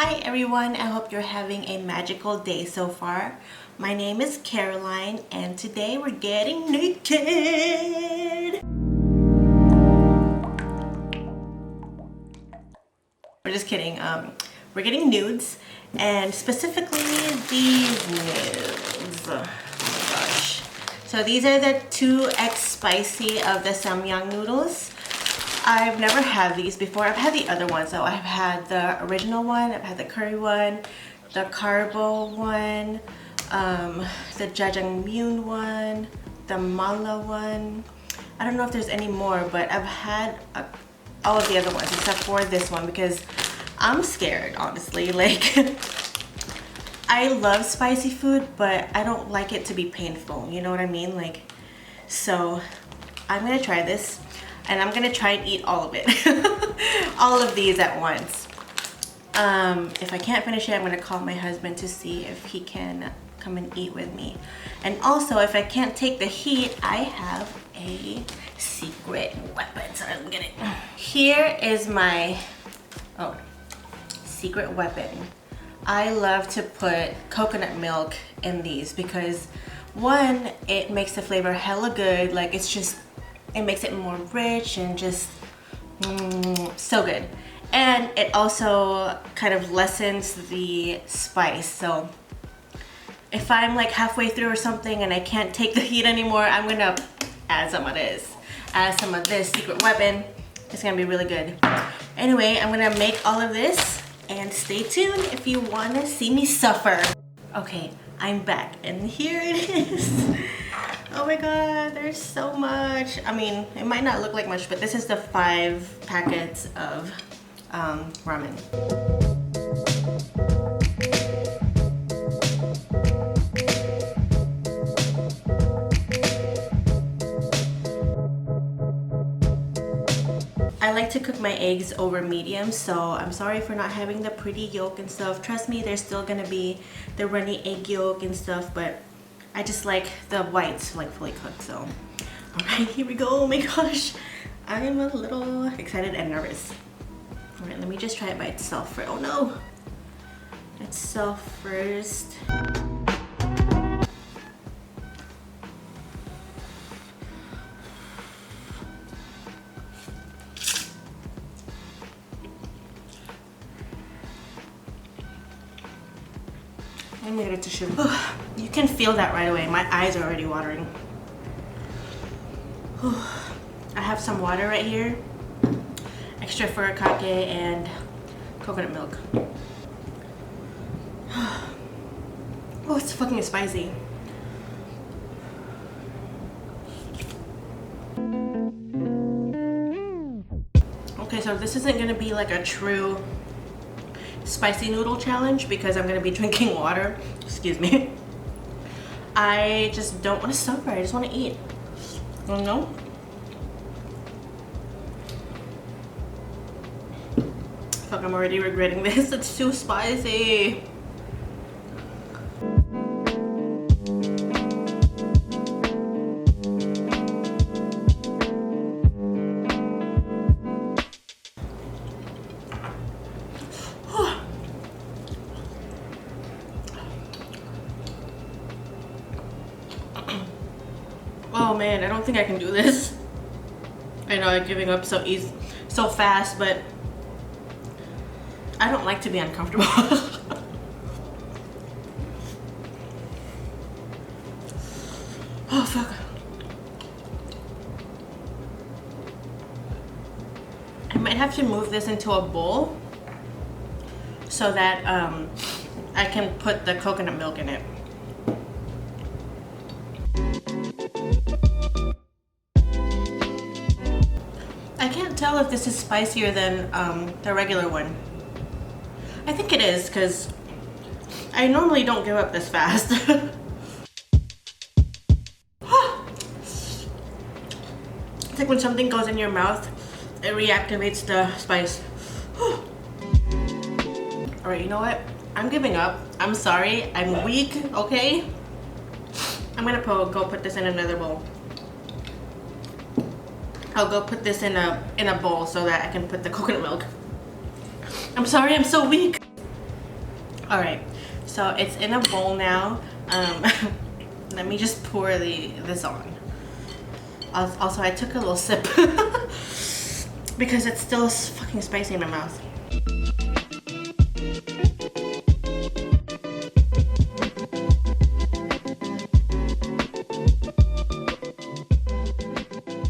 Hi everyone, I hope you're having a magical day so far. My name is Caroline and today we're getting naked. We're just kidding. We're getting nudes and specifically these nudes. Oh my gosh. So these are the 2x spicy of the Samyang noodles. I've never had these before. I've had the other ones though. I've had the original one, I've had the curry one, the carbo one, the jjajangmyeon one, the mala one. I don't know if there's any more, but I've had all of the other ones except for this one because I'm scared, honestly. Like, I love spicy food, but I don't like it to be painful. You know what I mean? Like, so I'm gonna try this. And I'm gonna try and eat all of it. All of these at once. If I can't finish it, I'm gonna call my husband to see if he can come and eat with me. And also, if I can't take the heat, I have a secret weapon. So I'm gonna... Here is my secret weapon. I love to put coconut milk in these because one, it makes the flavor hella good. Like, it's just, it makes it more rich and just so good. And it also kind of lessens the spice. So if I'm like halfway through or something and I can't take the heat anymore, I'm gonna add some of this. Add some of this secret weapon. It's gonna be really good. Anyway, I'm gonna make all of this and stay tuned if you wanna see me suffer. Okay, I'm back and here it is. Oh my god, there's so much. I mean, it might not look like much, but this is the 5 packets of ramen. I like to cook my eggs over medium, so I'm sorry for not having the pretty yolk and stuff. Trust me, there's still gonna be the runny egg yolk and stuff, but I just like the whites like fully cooked. So alright, here we go. Oh my gosh, I'm a little excited and nervous. Alright, let me just try it by itself first. Oh no, itself first. Let me get a tissue. You can feel that right away. My eyes are already watering. I have some water right here. Extra furikake and coconut milk. Oh, it's fucking spicy. Okay, so this isn't gonna be like a true spicy noodle challenge because I'm gonna be drinking water. Excuse me. I just don't want to suffer. I just want to eat. You know? Fuck, I'm already regretting this. It's too spicy. Oh man, I don't think I can do this. I know I'm giving up so easy, so fast, but I don't like to be uncomfortable. Oh fuck. I might have to move this into a bowl so that I can put the coconut milk in it. I can't tell if this is spicier than the regular one. I think it is because I normally don't give up this fast. It's like when something goes in your mouth, it reactivates the spice. Alright, you know what? I'm giving up. I'm sorry. I'm weak, okay? I'm gonna go put this in another bowl. I'll go put this in a bowl so that I can put the coconut milk. I'm sorry, I'm so weak. All right, so it's in a bowl now. Let me just pour this on. Also, I took a little sip because it's still fucking spicy in my mouth.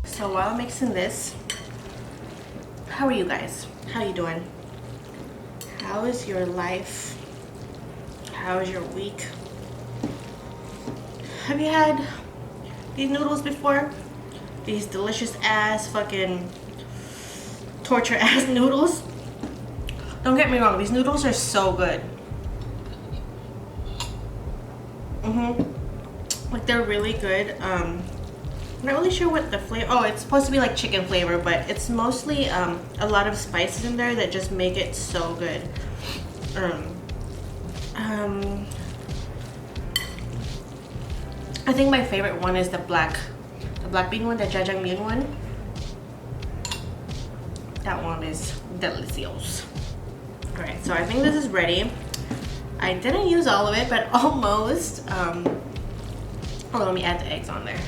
So while I'm mixing this, how are you guys? How you doing? How is your life? How is your week? Have you had these noodles before? These delicious ass fucking torture ass noodles? Don't get me wrong, these noodles are so good. Like they're really good. I'm not really sure what the flavor. Oh, it's supposed to be like chicken flavor, but it's mostly a lot of spices in there that just make it so good. I think my favorite one is the black bean one, the jjajangmyeon one. That one is delicious. All right, so I think this is ready. I didn't use all of it, but almost. Oh, let me add the eggs on there.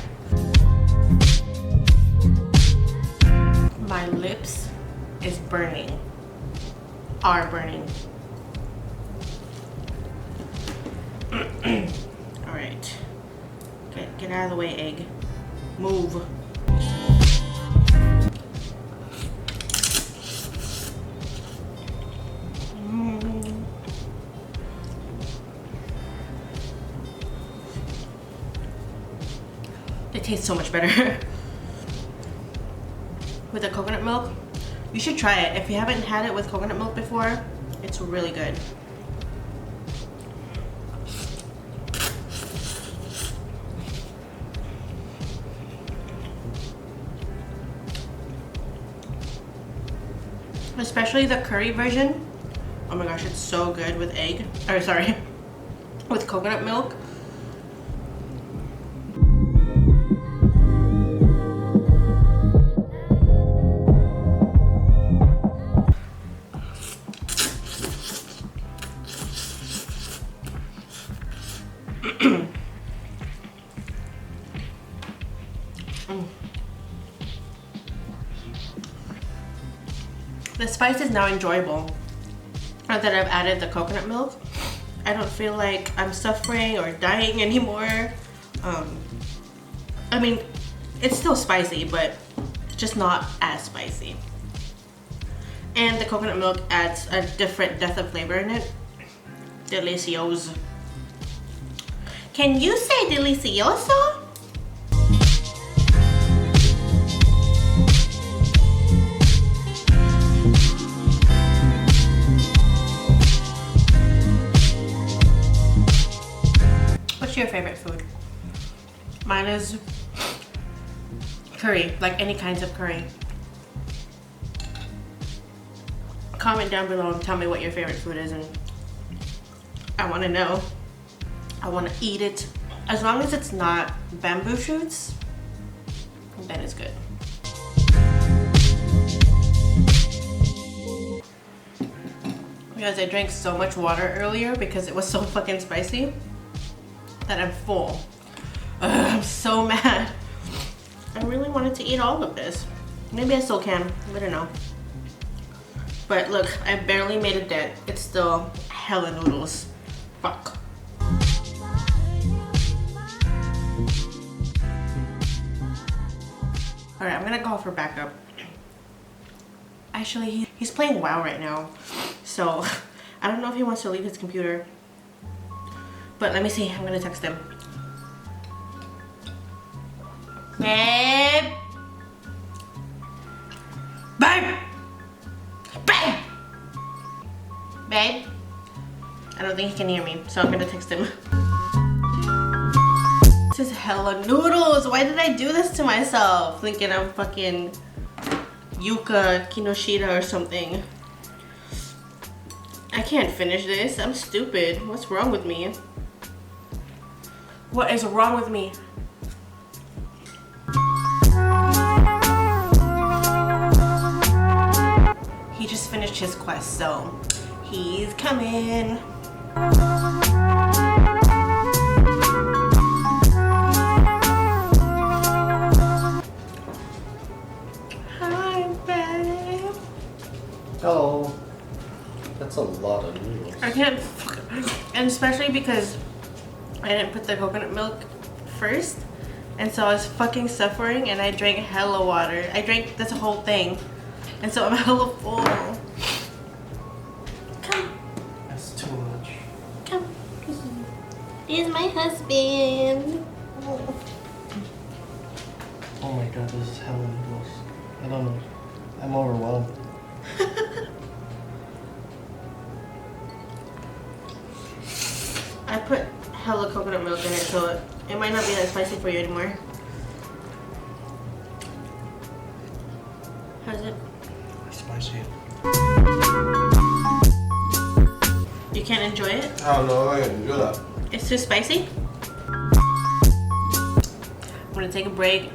My lips is burning. Are burning. All right. Get out of the way, egg. Move. It tastes so much better with the coconut milk. You should try it. If you haven't had it with coconut milk before, it's really good. Especially the curry version. Oh my gosh, it's so good with egg. Or sorry, with coconut milk. The spice is now enjoyable. Now that I've added the coconut milk, I don't feel like I'm suffering or dying anymore. I mean, it's still spicy, but just not as spicy. And the coconut milk adds a different depth of flavor in it. Delicioso. Can you say delicioso? What's your favorite food? Mine is curry, like any kinds of curry. Comment down below and tell me what your favorite food is, and I want to know. I want to eat it. As long as it's not bamboo shoots, then it's good. Because I drank so much water earlier because it was so fucking spicy that I'm full. I'm so mad. I really wanted to eat all of this. Maybe I still can, I don't know. But look, I barely made a dent. It's still hella noodles. Fuck. Alright, I'm gonna call for backup. Actually, he's playing WoW right now. So, I don't know if he wants to leave his computer. But let me see, I'm gonna text him. Babe! Babe! Babe! Babe? I don't think he can hear me, so I'm gonna text him. This is hella noodles! Why did I do this to myself? Thinking I'm fucking Yuka Kinoshita or something. I can't finish this. I'm stupid. What's wrong with me? What is wrong with me? He just finished his quest, so he's coming. Hi, babe. Hello. That's a lot of noodles. I can't, and especially because I didn't put the coconut milk first, and so I was fucking suffering, and I drank hella water. I drank this whole thing, and so I'm hella full. Come. That's too much. Come. Here's my husband. Oh my god, this is hella noodles. I don't know. I'm overwhelmed. I put hella coconut milk in it, so it might not be that spicy for you anymore. How's it? It's spicy. You can't enjoy it? I don't know if I can enjoy that. It's too spicy? I'm gonna take a break.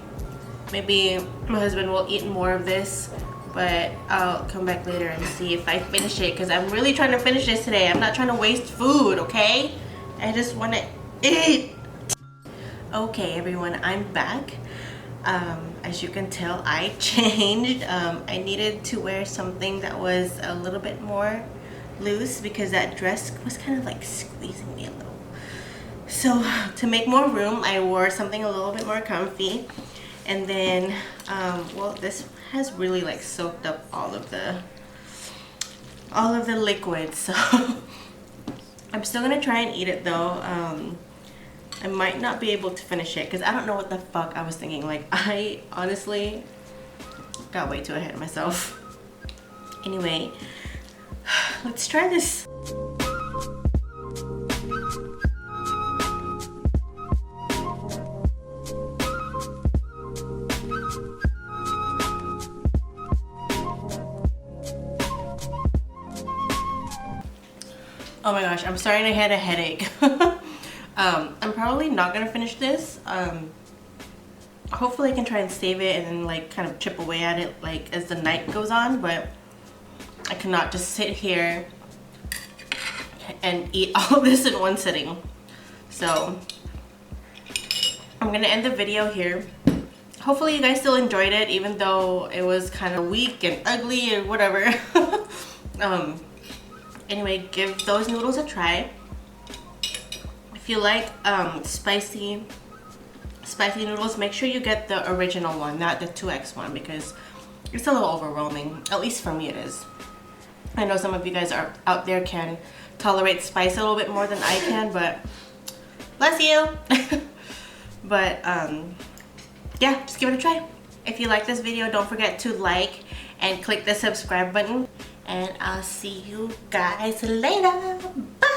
Maybe my husband will eat more of this, but I'll come back later and see if I finish it, because I'm really trying to finish this today. I'm not trying to waste food, okay? I just want to eat. Okay, everyone, I'm back. As you can tell, I changed. I needed to wear something that was a little bit more loose because that dress was kind of like squeezing me a little. So to make more room, I wore something a little bit more comfy. And then, well, this has really like soaked up all of the liquid. So I'm still gonna try and eat it though. I might not be able to finish it because I don't know what the fuck I was thinking. Like, I honestly got way too ahead of myself. Anyway, let's try this. Oh my gosh, I'm starting to get a headache. I'm probably not gonna finish this. Hopefully I can try and save it and then like kind of chip away at it like as the night goes on, but I cannot just sit here and eat all of this in one sitting. So I'm gonna end the video here. Hopefully you guys still enjoyed it, even though it was kind of weak and ugly or whatever. Anyway, give those noodles a try. If you like spicy noodles, make sure you get the original one, not the 2X one, because it's a little overwhelming. At least for me it is. I know some of you guys are out there can tolerate spice a little bit more than I can, but bless you. But yeah, just give it a try. If you like this video, don't forget to like and click the subscribe button. And I'll see you guys later. Bye!